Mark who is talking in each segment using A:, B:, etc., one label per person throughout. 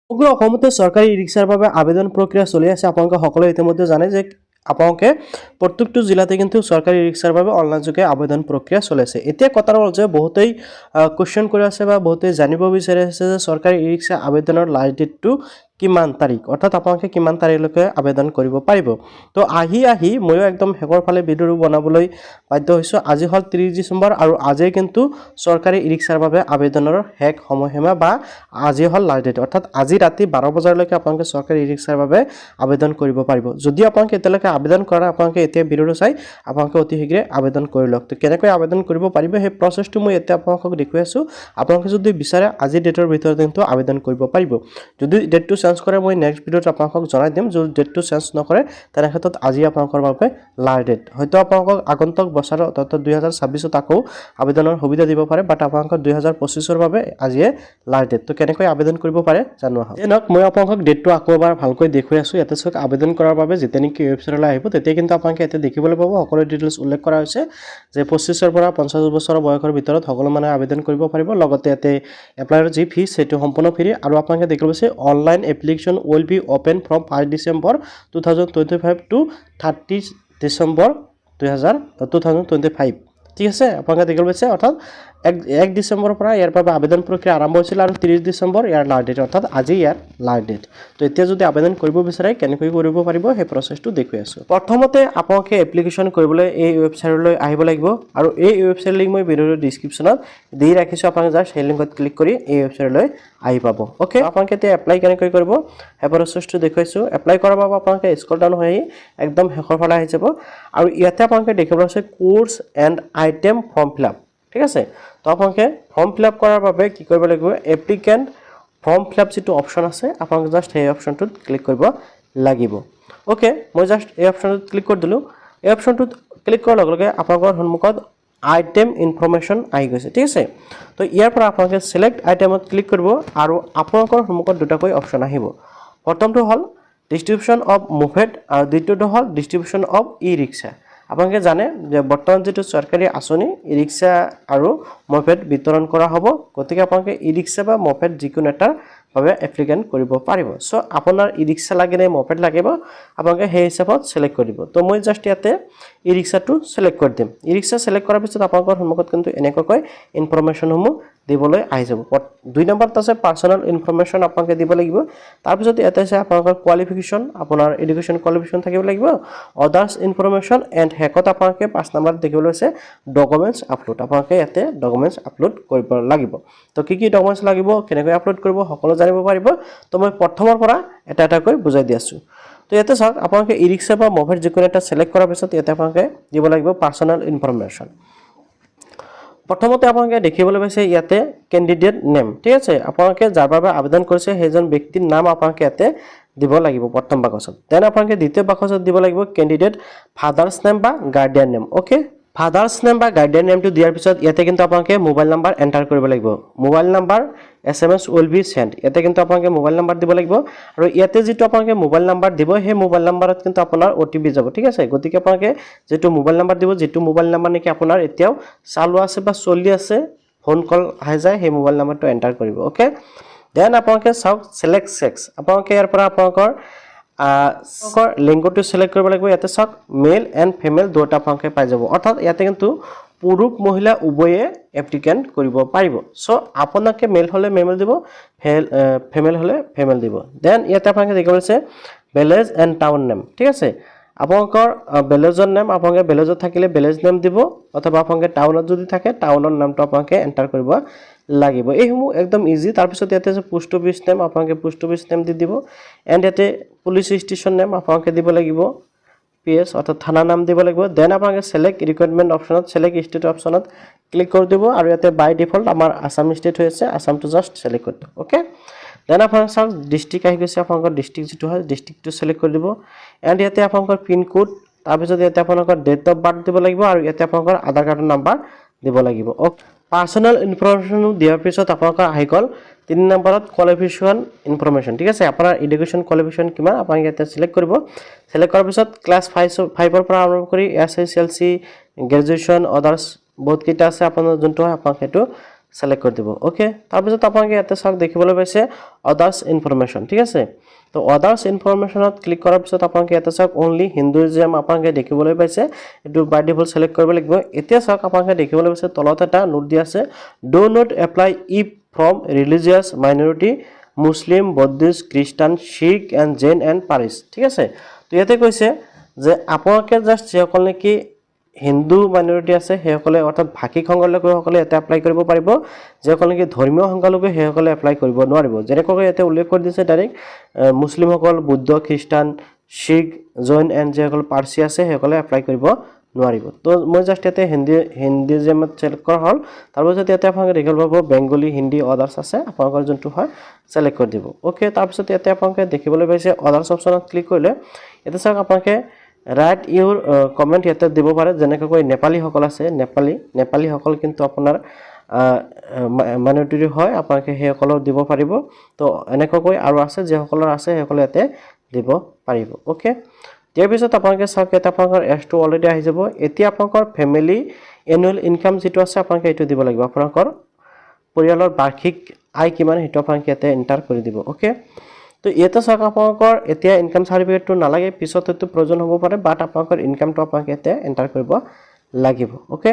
A: সমগ্ৰ অসমতে চৰকাৰী ই-ৰিক্সাৰ বাবে আবেদন প্ৰক্ৰিয়া চলি আছে। আপোনালোকে সকলোৱে ইতিমধ্যে জানে যে আপোনালোকে প্ৰত্যেকটো জিলাতে কিন্তু চৰকাৰী ই-ৰিক্সাৰ বাবে অনলাইন যোগে আবেদন প্ৰক্ৰিয়া চলি আছে। এতিয়া কথা হ'ল যে বহুতেই কুৱেশ্যন কৰি আছে বা বহুতেই জানিব বিচাৰি আছে যে চৰকাৰী ই-ৰিক্সা আবেদনৰ লাষ্ট ডেটটো কিমান তাৰিখ, অৰ্থাৎ আপোনালোকে কিমান তাৰিখলৈকে আবেদন কৰিব পাৰিব। তো আহি ময়ো একদম শেষৰ ফালে ভিডিঅ'টো বনাবলৈ বাধ্য হৈছোঁ। আজি হ'ল 30 ডিচেম্বৰ আৰু আজিয়ে কিন্তু চৰকাৰী ই-ৰিক্সাৰ বাবে আবেদনৰ শেষ সময়সীমা বা আজি হ'ল লাষ্ট ডেট, অৰ্থাৎ আজি ৰাতি 12 বজালৈকে আপোনালোকে চৰকাৰী ই-ৰিক্সাৰ বাবে আবেদন কৰিব পাৰিব। যদি আপোনালোকে এতিয়ালৈকে আবেদন কৰা আপোনালোকে এতিয়া ভিডিঅ'টো চাই আপোনালোকে অতি শীঘ্ৰে আবেদন কৰি লওক। তো কেনেকৈ আবেদন কৰিব পাৰিব সেই প্ৰচেছটো মই এতিয়া আপোনালোকক দেখুৱাই আছোঁ। আপোনালোকে যদি বিচাৰে আজিৰ ডেটৰ ভিতৰতে কিন্তু আবেদন কৰিব পাৰিব। যদি ডেটটো চেঞ্জ কৰে মই নেক্সট ভিডিঅ'ত আপোনালোকক জনাই দিম। যদি ডেটটো চেঞ্জ নকৰে তেনে ক্ষেত্ৰত আজি আপোনালোকৰ বাবে লাষ্ট ডেট। হয়তো আপোনালোকক আগন্তুক বছৰত অৰ্থাৎ 2026ত আকৌ আবেদনৰ সুবিধা দিব পাৰে, বাট আপোনালোকৰ 2025ৰ বাবে আজিয়ে লাষ্ট ডেট। তো কেনেকৈ আবেদন কৰিব পাৰে জানো আহক। এনেক মই আপোনালোকক ডেটটো আকৌ এবাৰ ভালকৈ দেখুৱাই আছোঁ। ইয়াতে চাওক আবেদন কৰাৰ বাবে যেতিয়া নেকি ৱেবছাইটলৈ আহিব তেতিয়া কিন্তু আপোনালোকে ইয়াতে দেখিবলৈ পাব সকলো ডিটেইলছ উল্লেখ কৰা হৈছে যে 25ৰ পৰা 50 বছৰৰ বয়সৰ ভিতৰত সকলো মানুহে আবেদন কৰিব পাৰিব। লগতে ইয়াতে এপ্লাইৰ যি ফিজ সেইটো সম্পূৰ্ণ ফ্ৰী আৰু আপোনালোকে দেখিব পাইছে online application will be open from 5 December 2025 to 30 December 2025। ঠিক আছে, আপোনালোকে দেখিব পাইছে অৰ্থাৎ 1 ডিচেম্বৰৰ পৰা ইয়াৰ বাবে আবেদন প্ৰক্ৰিয়া আৰম্ভ হৈছিল আৰু 30 ডিচেম্বৰ ইয়াৰ লাষ্ট ডেট, অৰ্থাৎ আজি ইয়াৰ লাষ্ট ডেট। তো এতিয়া যদি আবেদন কৰিব বিচাৰে কেনেকৈ কৰিব পাৰিব সেই প্ৰচেছটো দেখুৱাই আছোঁ। প্ৰথমতে আপোনালোকে এপ্লিকেশ্যন কৰিবলৈ এই ৱেবছাইটলৈ আহিব লাগিব আৰু এই ৱেবছাইট লিংক মই ভিডিঅ'ৰ ডিছক্ৰিপশ্যনত দি ৰাখিছোঁ। আপোনালোকে জাষ্ট সেই লিংকত ক্লিক কৰি এই ৱেবছাইটলৈ আহি পাব। অ'কে, আপোনালোকে এতিয়া এপ্লাই কেনেকৈ কৰিব সেই প্ৰচেছটো দেখুৱাইছোঁ। এপ্লাই কৰাৰ বাবে আপোনালোকে স্ক্ৰল ডাউন হৈ আহি একদম শেষৰ ফালে আহি যাব আৰু ইয়াতে আপোনালোকে দেখিব আছে course and item form fill up. ঠিক আছে, তো আপোনালোকে ফৰ্ম ফিল আপ কৰাৰ বাবে কি কৰিব লাগিব, এপ্লিকেণ্ট ফৰ্ম ফিল আপ যিটো অপশ্যন আছে আপোনালোকে জাষ্ট সেই অপশ্যনটোত ক্লিক কৰিব লাগিব। অ'কে, মই জাষ্ট এই অপশ্যনটোত ক্লিক কৰি দিলোঁ। এই অপশ্যনটোত ক্লিক কৰাৰ লগে লগে আপোনালোকৰ সন্মুখত আইটেম ইনফৰমেশ্যন আহি গৈছে। ঠিক আছে, তো ইয়াৰ পৰা আপোনালোকে ছিলেক্ট আইটেমত ক্লিক কৰিব আৰু আপোনালোকৰ সন্মুখত দুটাকৈ অপশ্যন আহিব। প্ৰথমটো হ'ল ডিষ্ট্ৰিবিউশ্যন অফ মুভেড আৰু দ্বিতীয়টো হ'ল ডিষ্ট্ৰিবিউশ্যন অফ ই-ৰিক্সা। আপোনালোকে জানে যে বৰ্তমান যিটো চৰকাৰী আঁচনি ই ৰিক্সা আৰু মপেড বিতৰণ কৰা হ'ব, গতিকে আপোনালোকে ই ৰিক্সা বা মপেড যিকোনো এটাৰ বাবে এপ্লিকেণ্ট কৰিব পাৰিব। চ' আপোনাৰ ই ৰিক্সা লাগে নে মপেড লাগিব আপোনালোকে সেই হিচাপত ছিলেক্ট কৰিব। তো মই জাষ্ট ইয়াতে ই ৰিক্সাটো ছিলেক্ট কৰি দিম। ই ৰিক্সা ছিলেক্ট কৰাৰ পিছত আপোনালোকৰ সন্মুখত কিন্তু এনেকুৱাকৈ ইনফৰমেশ্যনসমূহ দিবলৈ আহি যাব। 2 নম্বৰত আছে পাৰ্চনেল ইনফৰমেশ্যন আপোনালোকে দিব লাগিব। তাৰপিছত ইয়াতে আছে আপোনালোকৰ কোৱালিফিকেশ্যন, আপোনাৰ এডুকেশ্যন কোৱালিফিকেশ্যন থাকিব লাগিব, আদাৰ্ছ ইনফৰমেশ্যন এণ্ড শেষত আপোনালোকে 5 নম্বৰত দেখিবলৈ আছে ডকুমেণ্টছ আপলোড। আপোনালোকে ইয়াতে ডকুমেণ্টছ আপলোড কৰিব লাগিব। তো কি ডকুমেণ্টছ লাগিব, কেনেকৈ আপলোড কৰিব সকলো জানিব পাৰিব। তো মই প্ৰথমৰ পৰা এটা এটাকৈ বুজাই দি আছোঁ। তো ইয়াতে চাওক আপোনালোকে ই ৰিক্সা বা মভেড যিকোনো এটা ছিলেক্ট কৰাৰ পিছত ইয়াতে আপোনালোকে দিব লাগিব পাৰ্চনেল ইনফৰমেশ্যন। প্ৰথমতে আপোনালোকে দেখিবলৈ পাইছে ইয়াতে কেণ্ডিডেট নেম। ঠিক আছে, আপোনালোকে যাৰ বাবে আবেদন কৰিছে সেইজন ব্যক্তিৰ নাম আপোনালোকে ইয়াতে দিব লাগিব প্ৰথম বাকচত। দেন আপোনালোকে দ্বিতীয় বাকচত দিব লাগিব কেণ্ডিডেট ফাদাৰ্ছ নেম বা Guardian name. Okay, father's name বা গাৰ্ডিয়ান নেমটো দিয়াৰ পিছত ইয়াতে কিন্তু আপোনালোকে মোবাইল নাম্বাৰ এণ্টাৰ কৰিব লাগিব। Mobile number SMS will be send. ইয়াতে কিন্তু আপোনালোকে মোবাইল নাম্বাৰ দিব লাগিব আৰু ইয়াতে যিটো আপোনালোকে মোবাইল নাম্বাৰ দিব সেই মোবাইল নাম্বাৰত কিন্তু আপোনাৰ OTP যাব। ঠিক আছে, গতিকে আপোনালোকে যিটো মোবাইল নাম্বাৰ দিব, যিটো মোবাইল নাম্বাৰ নেকি আপোনাৰ এতিয়াও চালু আছে বা চলি আছে, ফোন কল আহি যায়, সেই মোবাইল নাম্বাৰটো এণ্টাৰ কৰিব। অ'কে, দেন আপোনালোকে চাওক ছিলেক্ট ছেক্স। আপোনালোকে ইয়াৰ পৰা আপোনালোকৰ লিংগটো ছিলেক্ট কৰিব লাগিব। ইয়াতে চাওক মেল এণ্ড ফিমেল দুটা আপোনালোকে পাই যাব, অৰ্থাৎ ইয়াতে কিন্তু পুৰুষ মহিলা উভয়ে এপ্লিকেণ্ট কৰিব পাৰিব। চ' আপোনালোকে মেল হ'লে মেল দিব, ফিমেল হ'লে ফিমেল দিব। দেন ইয়াতে আপোনালোকে দেখিব পাইছে ভিলেজ এণ্ড টাউন নেম। ঠিক আছে, আপোনালোকৰ ভিলেজৰ নেম আপোনালোকে ভিলেজত থাকিলে ভিলেজ নেম দিব, অথবা আপোনালোকে টাউনত যদি থাকে টাউনৰ নামটো আপোনালোকে এণ্টাৰ কৰিব লাগিব। এইসমূহ একদম ইজি। তাৰপিছত ইয়াতে আছে পোষ্ট অফিচ নেম, আপোনালোকে পোষ্ট অফিচ নেম দি দিব। এণ্ড ইয়াতে পুলিচ ষ্টেচন নেম আপোনালোকে দিব লাগিব, PS অৰ্থাৎ থানা নাম দিব লাগিব। দেন আপোনালোকে ছিলেক্ট ৰিকুৱাৰমেণ্ট অপশ্যনত ছিলেক্ট ষ্টেট অপশ্যনত ক্লিক কৰি দিব আৰু ইয়াতে বাই ডিফল্ট আমাৰ আছাম ষ্টেট হৈ আছে, আছামটো জাষ্ট ছিলেক্ট কৰি দিব। অ'কে, দেন আপোনালোকে চাওক ডিষ্ট্ৰিক্ট আহি গৈছে, আপোনালোকৰ ডিষ্ট্ৰিক্ট যিটো হয় ডিষ্ট্ৰিক্টটো ছিলেক্ট কৰি দিব। এণ্ড ইয়াতে আপোনালোকৰ পিনক'ড, তাৰপিছত ইয়াতে আপোনালোকৰ ডেট অফ বাৰ্থ দিব লাগিব আৰু ইয়াতে আপোনালোকৰ আধাৰ কাৰ্ডৰ নাম্বাৰ দিব লাগিব। অ'কে, পাৰ্চনেল ইনফৰমেশ্যন দিয়াৰ পিছত আপোনালোকৰ আহি গ'ল 3 নম্বৰত কোৱালিফিকেশ্যন ইনফৰমেশ্যন। ঠিক আছে, আপোনাৰ এডুকেশ্যন কোৱালিফিকেশ্যন কিমান আপোনালোকে ইয়াতে ছিলেক্ট কৰিব। ছিলেক্ট কৰাৰ পিছত ক্লাছ 5ৰ পৰা আৰম্ভ কৰি SSLC, গ্ৰেজুৱেশ্যন, আদাৰ্ছ বহুতকেইটা আছে, আপোনাৰ যোনটো হয় আপোনাক সেইটো সিলেক্ট কৰি দিব ওকে তাৰপিছত আপোনালোকে ইয়াতে চাওক দেখিবলৈ পাইছে আদাৰ্স ইনফৰমেশ্যন ঠিক আছে তো আদাৰ্স ইনফৰমেশ্যনত ক্লিক কৰাৰ পিছত আপোনালোকে ইয়াতে চাওক অনলি হিন্দুইজম আপোনালোকে দেখিবলৈ পাইছে এটো বাই ডিফল্ট সিলেক্ট কৰিব লাগিব এতিয়া চাওক আপোনালোকে দেখিবলৈ পাইছে তলত এটা নোট দিয়া আছে do not apply if from religious minority Muslim Buddhist খ্ৰীষ্টান শিখ এণ্ড জৈন এণ্ড পাৰিছ ঠিক আছে তো ইয়াতে কৈছে যে আপোনালোকে জাষ্ট যিসকল নেকি হিন্দু মাইনৰিটি আছে সেইসকলে অৰ্থাৎ ভাষিক সংখ্যালঘুসকলে এটা এপ্লাই কৰিব পাৰিব যিসকল নেকি ধৰ্মীয় সংখ্যালঘু সেইসকলে এপ্লাই কৰিব নোৱাৰিব যেনেকৈ ইয়াতে উল্লেখ কৰি দিছে ডাইৰেক্ট মুছলিমসকল বুদ্ধ খ্ৰীষ্টান শিখ জৈন এণ্ড যিসকল পাৰ্চী আছে সেইসকলে এপ্লাই কৰিব নোৱাৰিব তো মই জাষ্ট ইয়াতে হিন্দুইজমত সিলেক্ট কৰা হ'ল তাৰপিছত ইয়াতে আপোনালোকে দেখিবলৈ পাব বেংগলী হিন্দী আদাৰ্স আছে আপোনালোকৰ যোনটো হয় সিলেক্ট কৰি দিব ওকে তাৰপিছত ইয়াতে আপোনালোকে দেখিবলৈ পাইছে আদাৰ্স অপশ্যনত ক্লিক কৰিলে ইয়াতে চাওক আপোনালোকে ৰাইট ইউৰ কমেণ্ট ইয়াতে দিব পাৰে যেনেকৈ নেপালীসকল আছে নেপালীসকল কিন্তু আপোনাৰ মাইনৰিটি হয় আপোনালোকে সেইসকলক দিব পাৰিব তো এনেকৈ আৰু আছে যিসকলৰ আছে সেইসকলে ইয়াতে দিব পাৰিব ওকে ইয়াৰ পিছত আপোনালোকে চাওক এটা আপোনালোকৰ এছটো অলৰেডি আহি যাব এতিয়া আপোনালোকৰ ফেমিলি এনুৱেল ইনকাম যেটো আছে আপোনালোকে এইটো দিব লাগিব আপোনালোকৰ পৰিয়ালৰ বাৰ্ষিক আয় কিমান হেতু আপোনালোকে ইয়াতে এন্টাৰ কৰি দিব ওকে তো ইয়াতে চাওক আপোনালোকৰ এতিয়া ইনকাম সাৰ্টিফিকেটটো নালাগে পিছত হয়তো প্ৰয়োজন হ'ব পাৰে বাট আপোনালোকৰ ইনকামটো আপোনালোকে ইয়াতে এন্টাৰ কৰিব লাগিব ওকে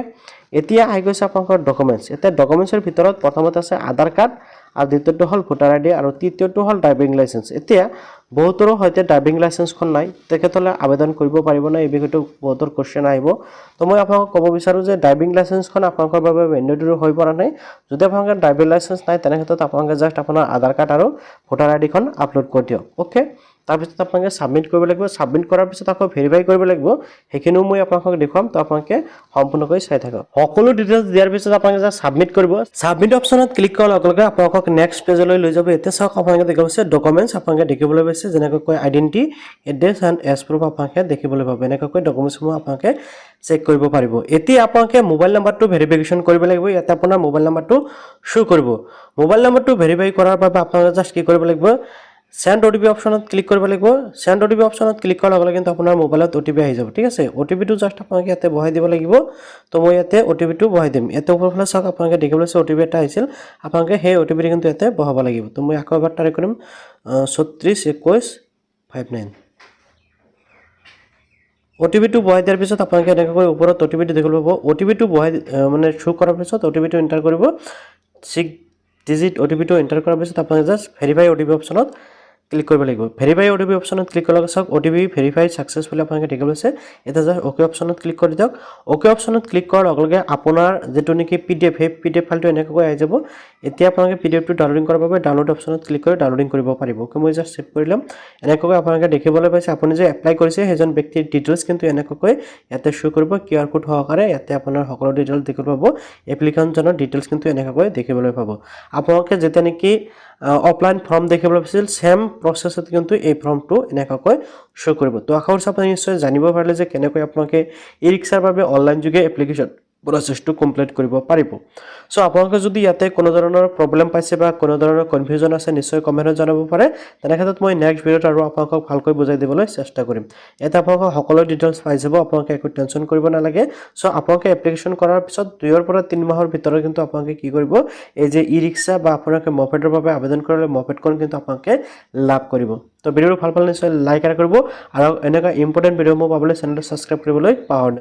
A: এতিয়া আহি গৈছে আপোনালোকৰ ডকুমেন্টছ এতিয়া ডকুমেন্টছৰ ভিতৰত প্ৰথমতে আছে আধাৰ কাৰ্ড আৰু দ্বিতীয়টো হ'ল ভোটাৰ আইডি আৰু তৃতীয়টো হ'ল ড্ৰাইভিং লাইসেন্স এতিয়া বহুতৰো হয়তো ড্ৰাইভিং লাইসেন্সখন নাই তেখেতলে আবেদন কৰিব পাৰিব না এই বিষয়টো বহুতৰ কোশ্চেন আহিব তো মই আপোনাক ক'ব বিচাৰো যে ড্ৰাইভিং লাইসেন্সখন আপোনালোকৰ বাবে মেণ্ডেটৰি হৈ পৰা নাই যদি আপোনালোকৰ ড্ৰাইভিং লাইসেন্স নাই তেনে ক্ষেত্ৰত আপোনালোকে জাস্ট আপোনাৰ আধাৰ কাৰ্ড আৰু ভোটাৰ আইডিখন আপলোড কৰি দিয়ক ওকে তাৰপিছত আপোনালোকে সাবমিট কৰিব লাগিব সাবমিট কৰাৰ পিছত আকৌ ভেৰিফাই কৰিব লাগিব হেকিনো মই আপোনাক দেখুৱাম তো আপোনালোকে সম্পূৰ্ণকৈ চাই থাকক সকলো ডিটেইলছ দিয়াৰ পিছত আপোনালোকে জাস্ট সাবমিট কৰিব সাবমিট অপচনত ক্লিক কৰাৰ লগে লগে আপোনালোকক নেক্সট পেজলৈ লৈ যাব এতিয়া চাওক আপোনালোকে দেখিব আছে ডকুমেন্টছ আপোনালোকে দেখিবলৈ পাইছে যেনেকৈ identity address and age proof আপোনালোকে দেখিবলৈ পাব এনেকৈ ডকুমেন্টছসমূহ আপোনালোকে চেক কৰিব পাৰিব এতিয়া আপোনালোকে মোবাইল নাম্বাৰটো ভেৰিফিকেশ্যন কৰিব লাগিব ইয়াতে আপোনাৰ মোবাইল নাম্বাৰটো শো কৰিব মোবাইল নাম্বাৰটো ভেৰিফাই কৰাৰ বাবে আপোনালোকে জাস্ট কি কৰিব লাগিব সেন্ড ওটিপি অপশনত ক্লিক কৰিব লাগিব সেন্ড ওটিপি অপশনত ক্লিক কৰাৰ লগে লগে কিন্তু আপোনাৰ মোবাইলত ওটিপি আহি যাব ঠিক আছে ওটিপিটো জাস্ট আপোনালোকে ইয়াতে বহাই দিব লাগিব তো মই ইয়াতে ওটিপিটো বহাই দিম ইয়াতে ওপৰফালে চাওক আপোনালোকে দেখিবলৈ আছে ওটিপি এটা আহিছিল আপোনালোকে সেই ওটিপিটো কিন্তু ইয়াতে বহাব লাগিব তো মই আকৌ এবাৰ ট্ৰাই কৰিম 362159 ওটিপিটো বহাই দিয়াৰ পিছত আপোনালোকে এনেকৈ ওপৰত ওটিপিটো দেখিবলৈ পাব ওটিপিটো বহাই মানে শো কৰাৰ পিছত ওটিপিটো এন্টাৰ কৰিব 6 ডিজিট ওটিপিটো এন্টাৰ কৰাৰ পিছত আপোনালোকে জাস্ট ভেৰিফাই ওটিপি অপশনত ক্লিক কৰিব লাগিব ভেৰিফাই ওটিপি অপশনত ক্লিক কৰাৰ পিছত ওটিপি ভেৰিফাই সাকসেসফুলি আপোনালোকে দেখিব আছে এটা জাস্ট ওকে অপশনত ক্লিক কৰি দিয়ক ওকে অপশনত ক্লিক কৰাৰ লগে লগে আপোনাৰ যেটো নেকি পিডিএফ হে পিডিএফ ফাইলটো এনেকৈ আহি যাব এতিয়া আপোনালোকে পিডিএফটো ডাউনলোডিং কৰাৰ বাবে ডাউনলোড অপশনত ক্লিক কৰি ডাউনলোডিং কৰিব পাৰিব ওকে মই জাস্ট সেভ কৰিলাম এনেকৈ আপোনালোকে দেখিবলৈ পাইছে আপুনি যে এপ্লাই কৰিছে হেজন ব্যক্তিৰ ডিটেইলছ কিন্তু এনেকৈ ইয়াতে শো কৰিব কিউআৰ কোড সহকাৰে ইয়াতে আপোনাৰ সকলো ডিটেইলছ দেখিব পাব এপ্লিকেণ্টজনৰ ডিটেইলছ কিন্তু এনেকৈ দেখিবলৈ পাব আপোনালোকে যেতে নেকি অফলাইন ফৰ্ম দেখিবলৈ পাইছিল সেম প্ৰসেছত কিন্তু এই ফৰ্মটো এনেকৈ শো কৰিব তো আশা কৰিছো আপুনি নিশ্চয় জানিব পাৰিলে যে কেনেকৈ আপোনালোকে ই ৰিক্সাৰ বাবে অনলাইন যোগে এপ্লিকেশ্যন প্ৰসেসটো কমপ্লিট কৰিব পাৰিব সো আপোনালোকে যদি ইয়াতে কোনো ধৰণৰ প্ৰবলেম পাইছে বা কোনো ধৰণৰ কনফিউজন আছে নিশ্চয় কমেন্টত জনাব পাৰে তেনে ক্ষেত্ৰত মই নেক্সট ভিডিঅ'ত আৰু আপোনালোকক ভালকৈ বুজাই দিবলৈ চেষ্টা কৰিম এটা আপোনালোকক সকলো ডিটেইলছ পাই যাব আপোনালোকে একো টেনচন কৰিব নালাগে সো আপোনালোকে এপ্লিকেশ্যন কৰাৰ পিছত 2 পৰা 3 মাহৰ ভিতৰত কিন্তু আপোনালোকে কি কৰিব এই যে ই ৰিক্সা বা আপোনালোকে মপেডৰ বাবে আবেদন কৰিলে মপেডখন কিন্তু আপোনালোকে লাভ কৰিব তো ভিডিঅ'টো ভাল পালে নিশ্চয় লাইক আৰু কৰিব আৰু এনেকা ইম্পৰ্টেন্ট ভিডিঅ' মই পাবলৈ চেনেলটো সাবস্ক্ৰাইব কৰিবলৈ পাহৰিব